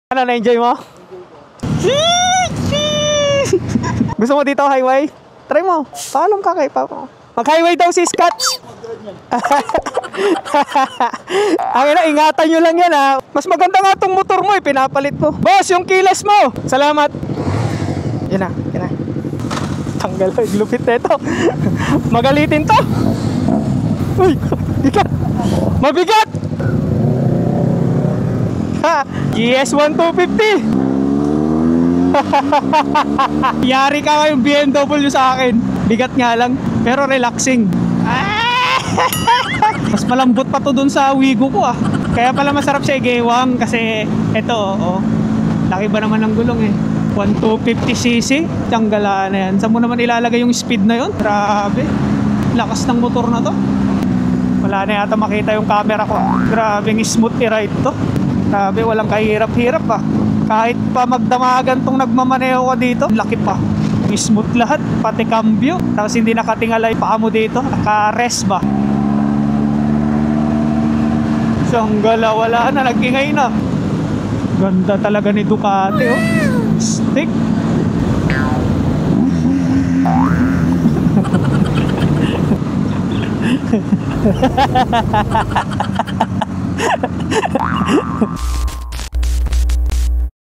Ano, na-enjoy mo? Gusto mo dito highway? Try mo. Paalam ka kay Papa. Mag-highway daw si Scott. Ang ina, ingatan nyo lang yan ha. Mas maganda nga tong motor mo eh, pinapalit ko. Boss, yung kilas mo. Salamat. Yan na, yan na. Tanggal, lupit na ito. Magalitin to. Uy, bigat. Mabigat. Ha, GS1250. Yari ka kayong BMW sa akin. Bigat nga lang, pero relaxing. Mas malambot pa to dun sa Wigo ko ah. Kaya pala masarap siya igewang kasi ito oh. Laki ba naman ng gulong eh. 1250cc. Tanggalaan na yan. Saan mo naman ilalagay yung speed na yon? Grabe. Lakas ng motor na to. Wala na yata makita yung camera ko. Grabing smooth i-ride to. Grabe, walang kahirap-hirap ah. Kahit pa magdamagan tong nagmamaneho ko dito, laki pa. Smooth lahat, pati cambio. Tapos hindi nakatingala yung paa mo dito, naka-rest ba? Sanggala, wala na, nag-ingay na. Ganda talaga ni Ducati oh. Stick.